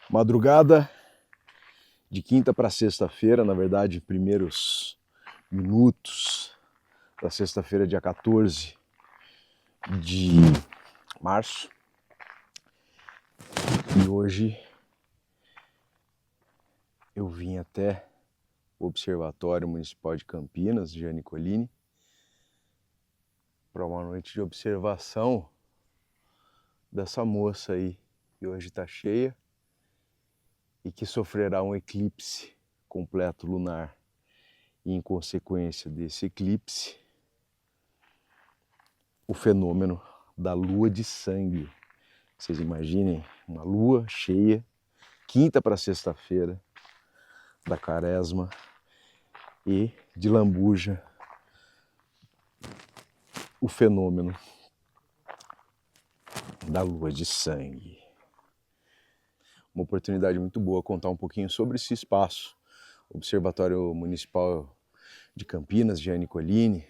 Madrugada de quinta para sexta-feira, na verdade, primeiros minutos da sexta-feira, dia 14 de março. E hoje eu vim até o Observatório Municipal de Campinas, Gianni Collini, para uma noite de observação dessa moça aí, que hoje está cheia e que sofrerá um eclipse completo lunar. E, em consequência desse eclipse, o fenômeno da lua de sangue. Vocês imaginem uma lua cheia, quinta para sexta-feira, da Quaresma, e de lambuja o fenômeno da lua de sangue. Uma oportunidade muito boa contar um pouquinho sobre esse espaço. O Observatório Municipal de Campinas, Gianni Collini,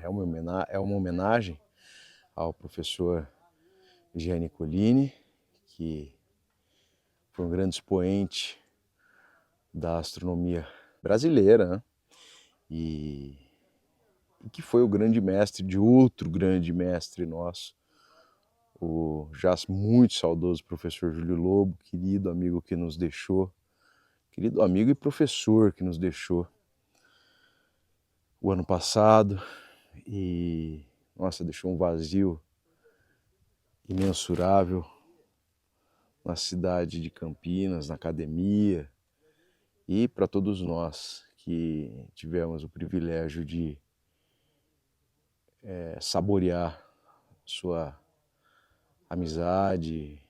é uma homenagem ao professor Gianni Collini, que foi um grande expoente da astronomia brasileira, né? E que foi o grande mestre de outro grande mestre nosso, o já muito saudoso professor Júlio Lobo, querido amigo que nos deixou, querido amigo e professor que nos deixou o ano passado e, nossa, deixou um vazio imensurável na cidade de Campinas, na academia, e para todos nós que tivemos o privilégio de saborear sua amizade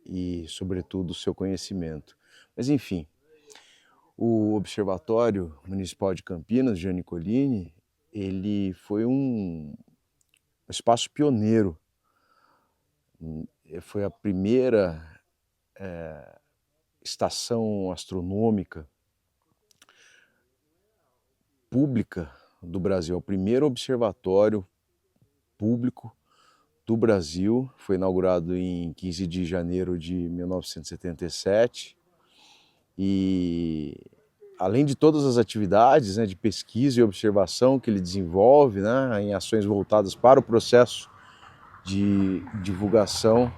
e, sobretudo, seu conhecimento. Mas, enfim, o Observatório Municipal de Campinas, Gianni Collini, ele foi um espaço pioneiro. Foi a primeira estação astronômica pública do Brasil, o primeiro observatório público do Brasil. Foi inaugurado em 15 de janeiro de 1977 e, além de todas as atividades, né, de pesquisa e observação que ele desenvolve, né, em ações voltadas para o processo de divulgação,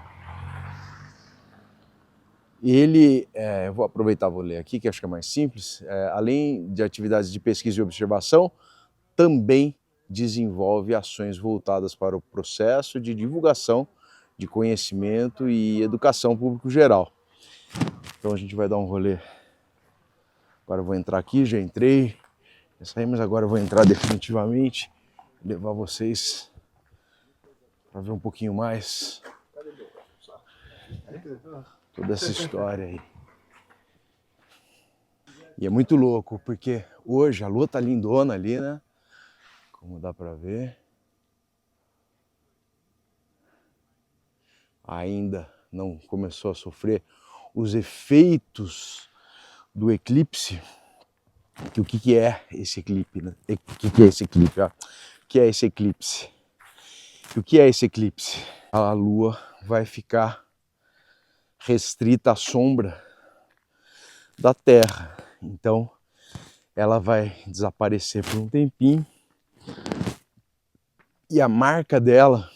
ele, eu vou aproveitar, vou ler aqui, que acho que é mais simples, além de atividades de pesquisa e observação, também desenvolve ações voltadas para o processo de divulgação de conhecimento e educação público geral. Então a gente vai dar um rolê. Agora eu vou entrar aqui, já entrei, já saí, mas agora eu vou entrar definitivamente, levar vocês para ver um pouquinho mais toda essa história aí. E é muito louco, porque hoje a lua tá lindona ali, né? Como dá para ver. Ainda não começou a sofrer os efeitos do eclipse. O que é esse eclipse, né? O que é esse eclipse? O que é esse eclipse? O que é esse eclipse? A lua vai ficar restrita à sombra da Terra. Então, ela vai desaparecer por um tempinho. E a marca dela,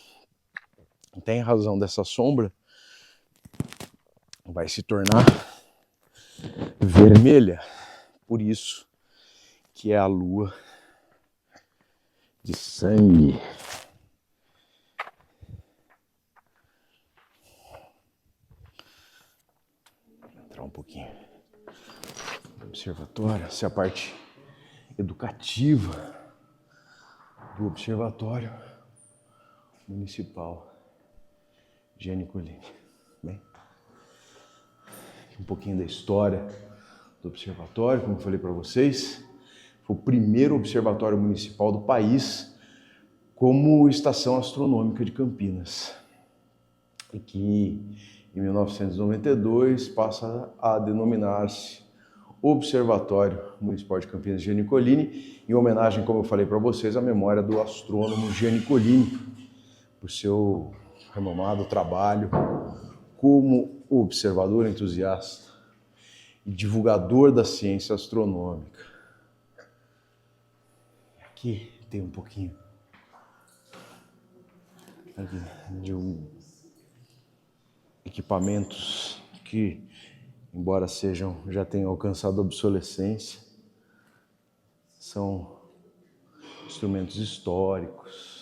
até em razão dessa sombra, vai se tornar vermelha. Por isso que é a lua de sangue. Vou entrar um pouquinho no observatório. Essa é a parte educativa do Observatório Municipal Gianni Collini. Bem, um pouquinho da história do observatório, como eu falei para vocês, foi o primeiro observatório municipal do país como estação astronômica de Campinas, e que em 1992 passa a denominar-se Observatório Municipal de Campinas Gianni Collini, em homenagem, como eu falei para vocês, à memória do astrônomo Gianni Collini, por seu renomado trabalho como observador entusiasta e divulgador da ciência astronômica. Aqui tem um pouquinho de equipamentos que, embora já tenham alcançado a obsolescência, são instrumentos históricos.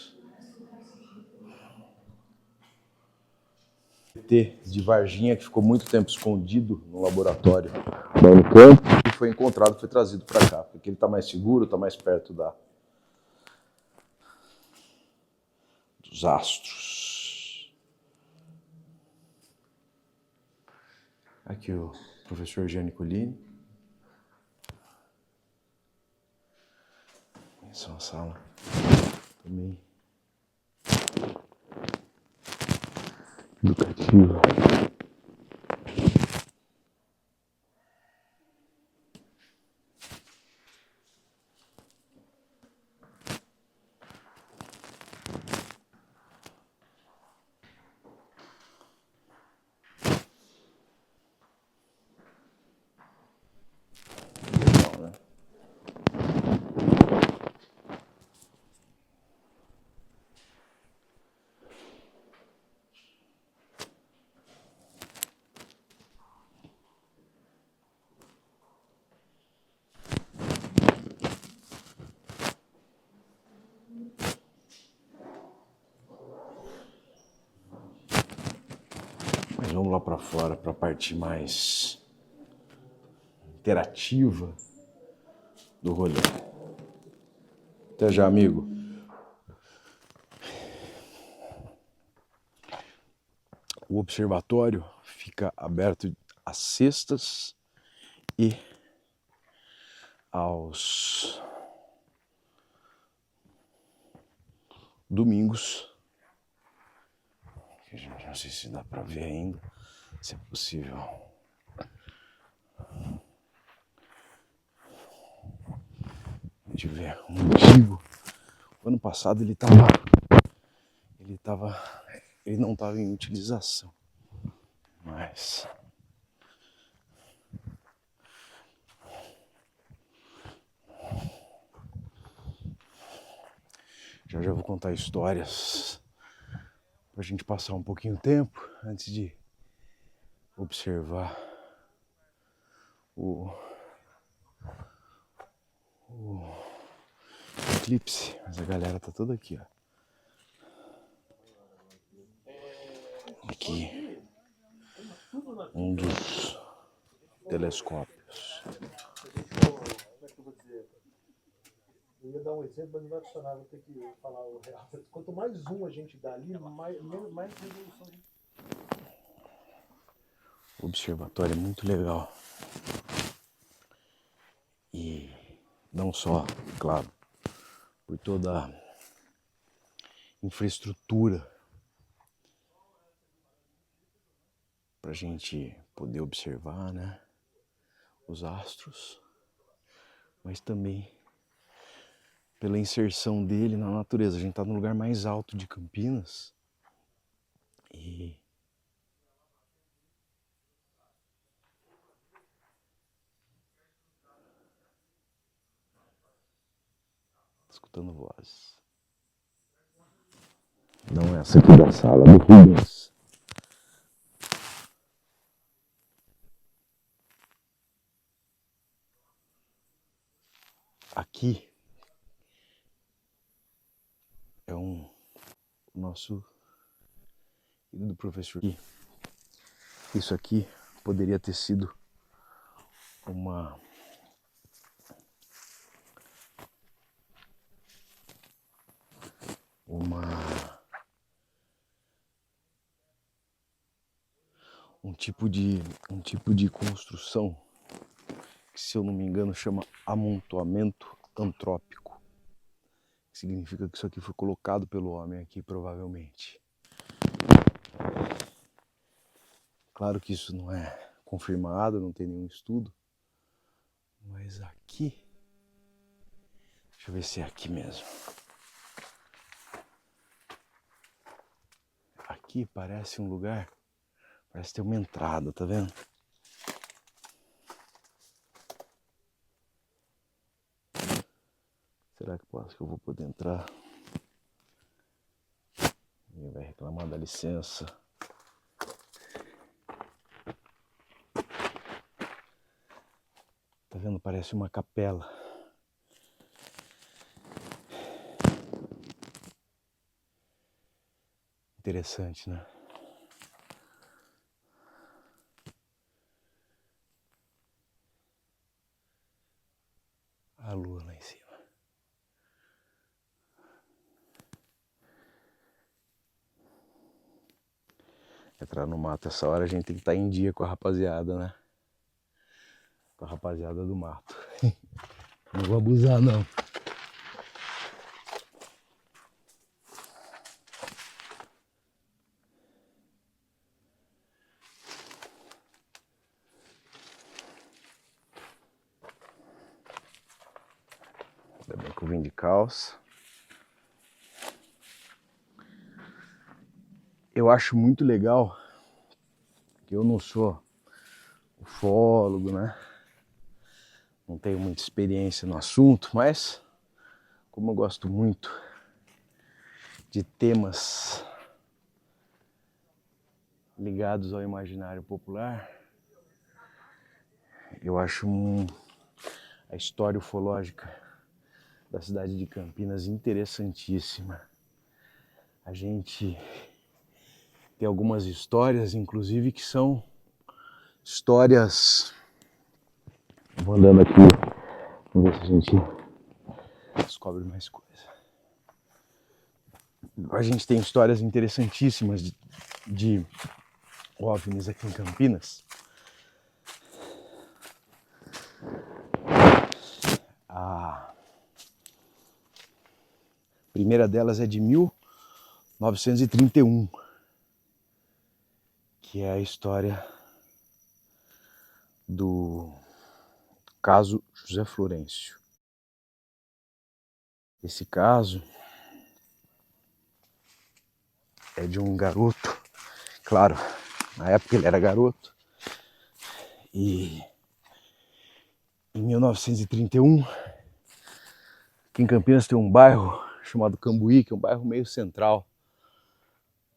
De Varginha, que ficou muito tempo escondido no laboratório da Unicamp, e foi encontrado, foi trazido para cá, porque ele está mais seguro, está mais perto dos astros. Aqui o professor Jean Nicolini. Essa é uma sala também educativa. Legal, né? Mas vamos lá para fora, para a parte mais interativa do rolê. Até já, amigo. O observatório fica aberto às sextas e aos domingos. Não sei se dá para ver ainda, se é possível. A gente vê um antigo. O ano passado ele não estava em utilização, mas já vou contar histórias pra gente passar um pouquinho o tempo antes de observar o eclipse. Mas a galera tá toda aqui, ó. Aqui um dos telescópios. Eu ia dar um exemplo, mas não vai funcionar, vou ter que falar o real. Quanto mais zoom a gente dá ali, mais resolução a gente... O observatório é muito legal. E não só, claro, por toda a infraestrutura pra gente poder observar, né, os astros, mas também pela inserção dele na natureza. A gente tá no lugar mais alto de Campinas e escutando vozes. Não essa aqui da sala do Rubens. Aqui é o nosso querido professor. Isso aqui poderia ter sido um tipo de construção que, se eu não me engano, chama amontoamento antrópico. Significa que isso aqui foi colocado pelo homem aqui, provavelmente. Claro que isso não é confirmado, não tem nenhum estudo, mas aqui, deixa eu ver se é aqui mesmo. Aqui parece um lugar Parece ter uma entrada, tá vendo? Será que eu vou poder entrar? Ele vai reclamar da licença. Tá vendo? Parece uma capela. Interessante, né? A lua lá em cima. Entrar no mato essa hora a gente tem que estar em dia com a rapaziada, né? Com a rapaziada do mato. Não vou abusar, não. Ainda bem que eu vim de calça. Eu acho muito legal que eu não sou ufólogo, né? Não tenho muita experiência no assunto, mas como eu gosto muito de temas ligados ao imaginário popular, eu acho a história ufológica da cidade de Campinas interessantíssima. A gente tem algumas histórias, inclusive, que são histórias... Vou andando aqui, vamos ver se a gente descobre mais coisa. A gente tem histórias interessantíssimas de OVNIs aqui em Campinas. A primeira delas é de 1931, que é a história do caso José Florencio. Esse caso é de um garoto, claro, na época ele era garoto, e em 1931, aqui em Campinas tem um bairro chamado Cambuí, que é um bairro meio central,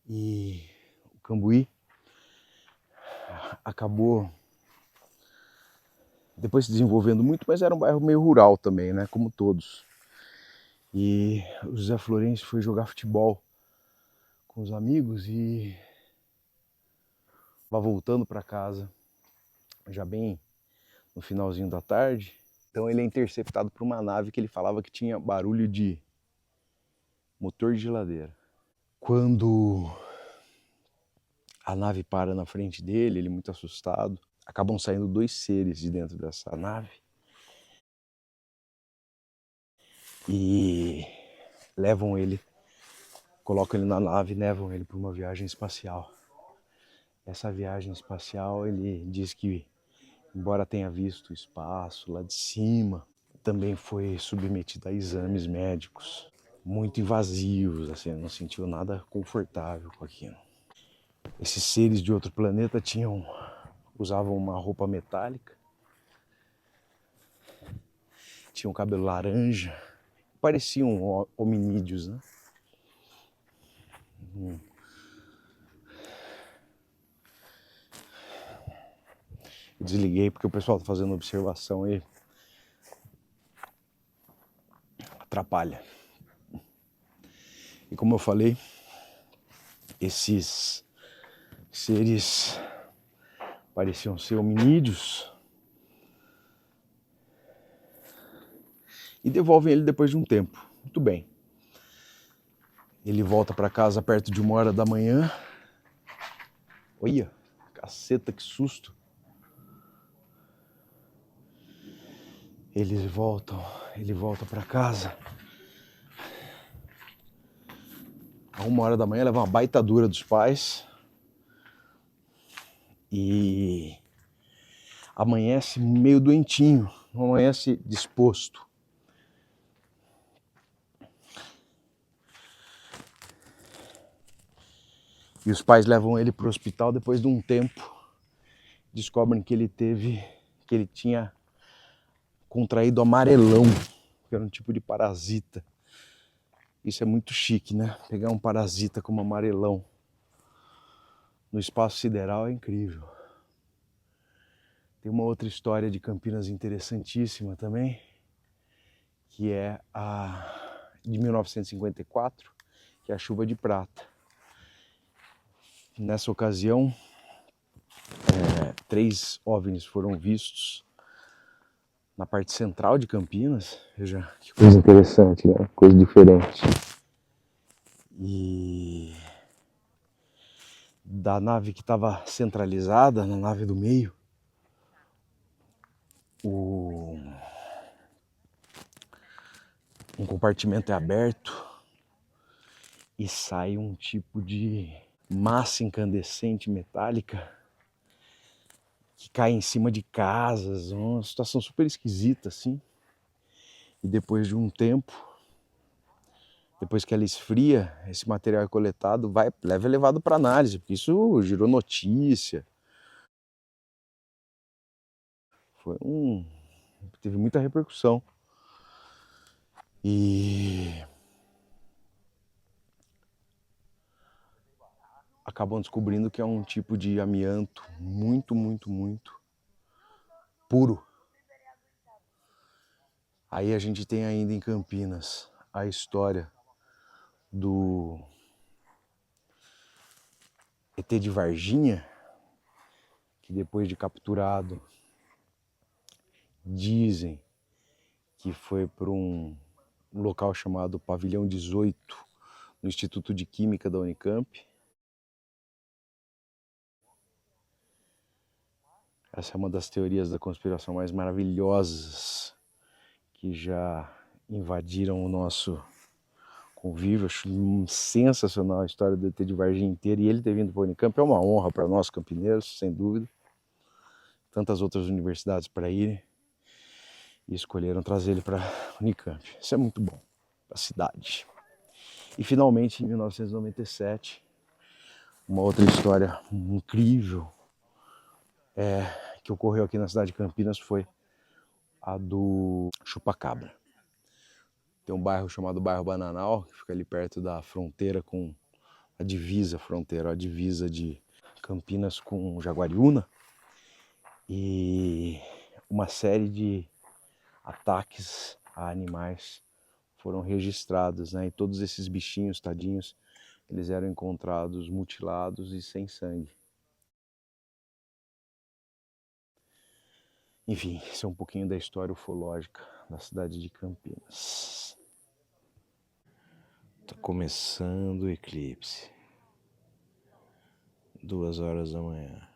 e o Cambuí acabou depois se desenvolvendo muito, mas era um bairro meio rural também, né, como todos. E o José Florencio foi jogar futebol com os amigos e estava voltando para casa, já bem no finalzinho da tarde. Então ele é interceptado por uma nave que ele falava que tinha barulho de motor de geladeira. Quando a nave para na frente dele, ele muito assustado, acabam saindo dois seres de dentro dessa nave e levam ele, colocam ele na nave e levam ele para uma viagem espacial. Essa viagem espacial, ele diz que, embora tenha visto o espaço lá de cima, também foi submetido a exames médicos muito invasivos, assim, não sentiu nada confortável com aquilo. Esses seres de outro planeta usavam uma roupa metálica, tinham cabelo laranja, pareciam hominídeos, né? Desliguei porque o pessoal está fazendo observação e atrapalha. E como eu falei, esses seres pareciam ser hominídeos e devolvem ele depois de um tempo. Muito bem. Ele volta para casa perto de 1h da manhã. Olha, caceta, que susto. Ele volta para casa. A 1h da manhã leva uma baita dura dos pais. E amanhece meio doentinho, não amanhece disposto. E os pais levam ele para o hospital. Depois de um tempo, descobrem que ele tinha contraído amarelão, que era um tipo de parasita. Isso é muito chique, né? Pegar um parasita como amarelão no espaço sideral é incrível. Tem uma outra história de Campinas interessantíssima também, que é a de 1954, que é a chuva de prata. Nessa ocasião, 3 OVNIs foram vistos na parte central de Campinas. Veja que coisa interessante, né? Coisa diferente. E da nave que estava centralizada, na nave do meio, um compartimento é aberto e sai um tipo de massa incandescente metálica que cai em cima de casas, uma situação super esquisita assim. E depois de um tempo, depois que ela esfria, esse material é coletado, é levado para análise, porque isso gerou notícia. Teve muita repercussão. E acabam descobrindo que é um tipo de amianto muito, muito, muito puro. Aí a gente tem ainda em Campinas a história do ET de Varginha, que depois de capturado, dizem que foi para um local chamado Pavilhão 18, no Instituto de Química da Unicamp. Essa é uma das teorias da conspiração mais maravilhosas que já invadiram o nosso convívio. Acho sensacional a história do ET de Varginha inteira, e ele ter vindo para a Unicamp é uma honra para nós campineiros, sem dúvida. Tantas outras universidades para irem, e escolheram trazer ele para a Unicamp. Isso é muito bom para a cidade. E finalmente, em 1997, uma outra história incrível que ocorreu aqui na cidade de Campinas foi a do Chupacabra. Tem um bairro chamado Bairro Bananal, que fica ali perto da fronteira com a divisa de Campinas com Jaguariúna. E uma série de ataques a animais foram registrados, né? E todos esses bichinhos, tadinhos, eles eram encontrados mutilados e sem sangue. Enfim, isso é um pouquinho da história ufológica da cidade de Campinas. Tá começando o eclipse. 2 horas da manhã.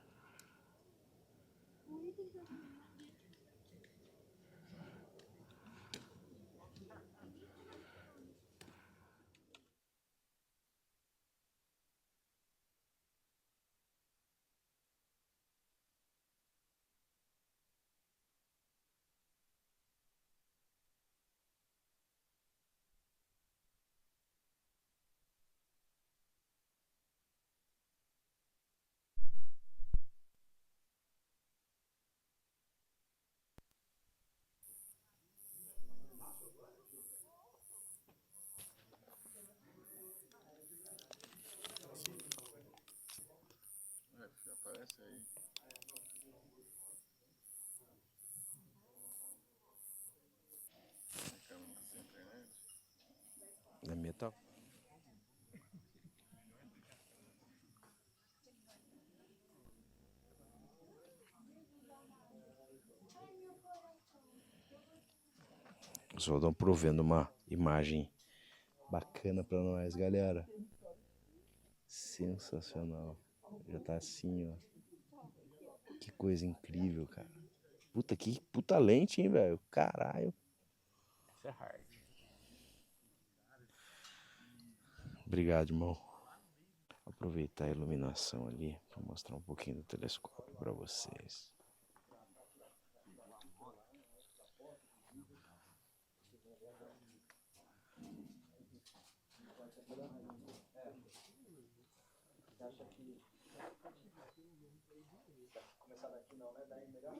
Aparece aí. É metal. Só estão provendo uma imagem bacana pra nós, galera. Sensacional. Já tá assim, ó. Que coisa incrível, cara. Que puta lente, hein, velho? Caralho. Isso é hard. Obrigado, irmão. Vou aproveitar a iluminação ali pra mostrar um pouquinho do telescópio pra vocês. Você acha que começar daqui não, né? Daí melhor?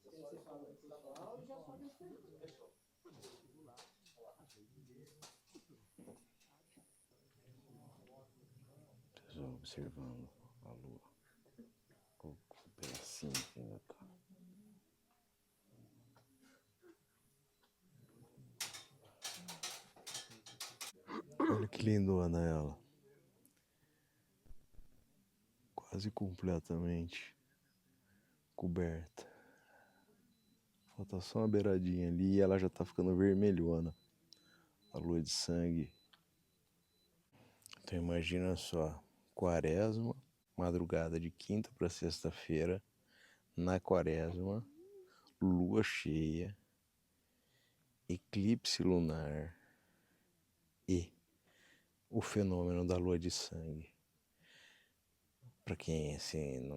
Você fala que já pode ser. Fechou. Só observando a lua. O pedacinho que ainda tá. Olha que lindona ela. Quase completamente coberta. Falta só uma beiradinha ali e ela já tá ficando vermelhona. A lua de sangue. Então imagina só, quaresma, madrugada de quinta para sexta-feira, na quaresma, lua cheia, eclipse lunar e o fenômeno da lua de sangue. Para quem assim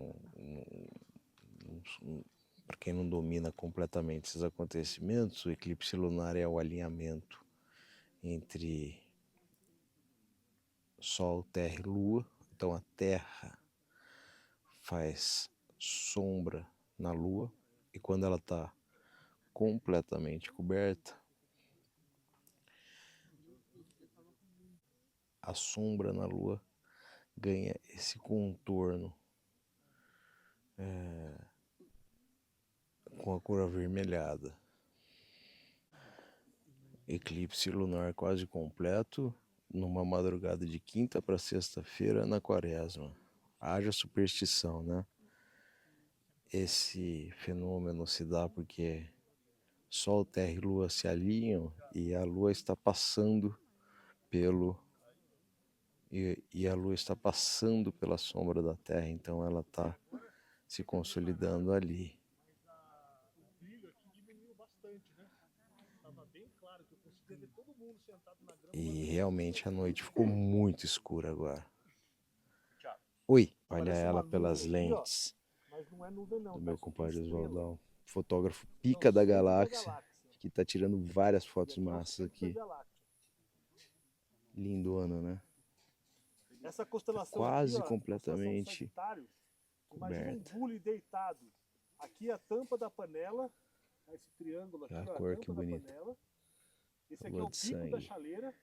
para quem não domina completamente esses acontecimentos, o eclipse lunar é o alinhamento entre Sol, Terra e Lua. Então a Terra faz sombra na Lua e quando ela está completamente coberta, a sombra na Lua ganha esse contorno com a cor avermelhada. Eclipse lunar quase completo numa madrugada de quinta para sexta-feira na quaresma. Haja superstição, né? Esse fenômeno se dá porque Sol, Terra e Lua se alinham e a Lua está passando a Lua está passando pela sombra da Terra, então ela está se consolidando ali. O brilho aqui diminuiu bastante, né? Tava bem claro que eu conseguia ver todo mundo sentado na grama. E realmente a noite ficou muito escura agora. Thiago, Oi, olha parece ela uma nuvem pelas aqui, ó, lentes mas não é nuvem não, do tá? meu Isso aqui é compadre estrela. Oswaldão, fotógrafo São pica da centros galáxia, galáxia. que tá tirando várias E fotos aqui é o massas centro da aqui. Via Láctea. Lindona, né? Essa Tá constelação aqui, quase ó, constelação do completamente Sagitário. Imagina um coberta. bule deitado. Aqui é a tampa da panela, esse triângulo Olha aqui, a ó, a cor que tampa da bonita. panela. Esse A aqui é lua o de pico da sangue. chaleira.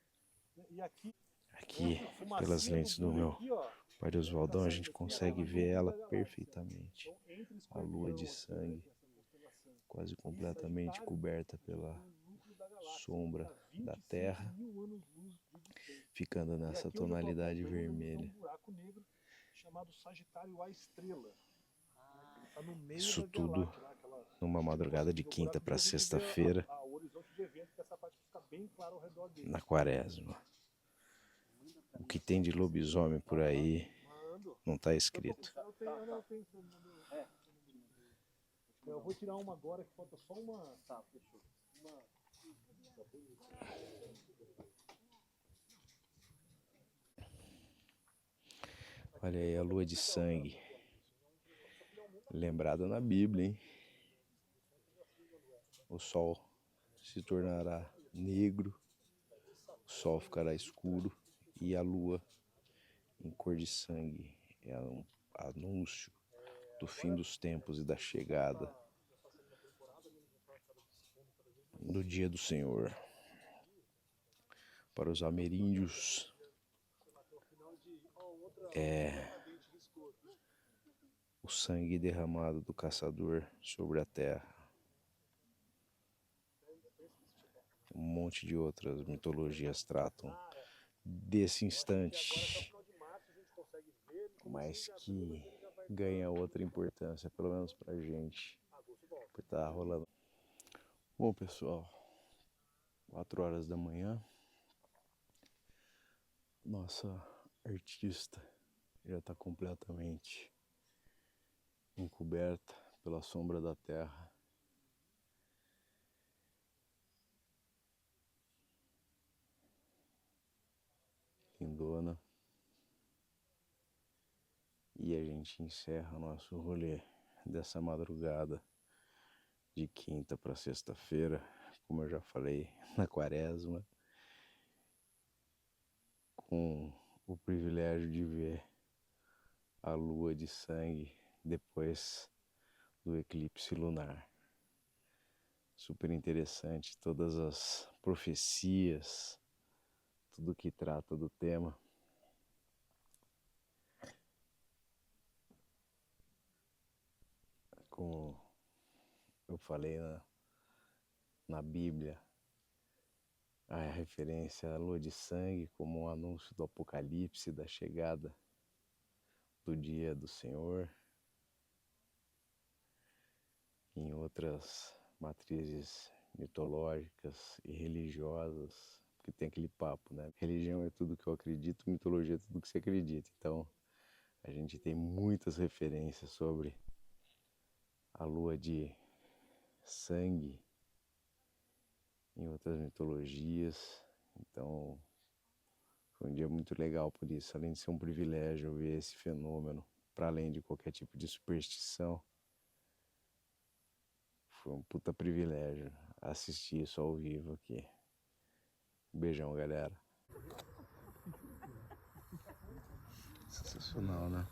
E aqui, Aqui, a pelas fumacinha do lentes do bule meu aqui, ó, compadre tá Oswaldão, a saindo gente aqui, consegue aquela ver nuvem ela da galáxia. perfeitamente. Então, entre A lua de Escorpião aqui, né, sangue, que é essa constelação, quase e completamente Sagitário, coberta a gente pela tem o núcleo da galáxia, que sombra está da 25 Terra, mil anos-luz de distância. ficando E nessa aqui onde eu estou tonalidade apontando é um vermelha. buraco negro chamado Sagitário A Estrela. Está no meio Isso da Via tudo Láctea, né? Aquela, numa a gente não madrugada consegue de ver o quinta buraco para negro, a gente vê sexta-feira, o horizonte de evento, que essa parte fica bem clara ao redor dele. na quaresma. O que tem de lobisomem por aí Mando. não está escrito. Eu tenho. Eu vou tirar uma agora que falta só uma. Tá, fechou. Uma. Olha aí a lua de sangue, lembrada na Bíblia, hein? O sol se tornará negro, o sol ficará escuro e a lua em cor de sangue. É um anúncio do fim dos tempos e da chegada do dia do Senhor. Para os ameríndios, é o sangue derramado do caçador sobre a terra. Um monte de outras mitologias tratam desse instante, mas que ganha outra importância, pelo menos pra gente, por estar rolando. Bom, pessoal, 4 horas da manhã, nossa artista já está completamente encoberta pela sombra da terra. Lindona. E a gente encerra nosso rolê dessa madrugada de quinta para sexta-feira, como eu já falei, na quaresma, com o privilégio de ver a lua de sangue depois do eclipse lunar. Super interessante, todas as profecias, tudo que trata do tema. Como eu falei na Bíblia, a referência à lua de sangue como um anúncio do apocalipse, da chegada do dia do Senhor. Em outras matrizes mitológicas e religiosas, porque tem aquele papo, né? Religião é tudo que eu acredito, mitologia é tudo que você acredita. Então, a gente tem muitas referências sobre a lua de sangue em outras mitologias. Então, foi um dia muito legal por isso, além de ser um privilégio ver esse fenômeno, para além de qualquer tipo de superstição. Foi um puta privilégio assistir isso ao vivo aqui. Um beijão, galera. Sensacional, né?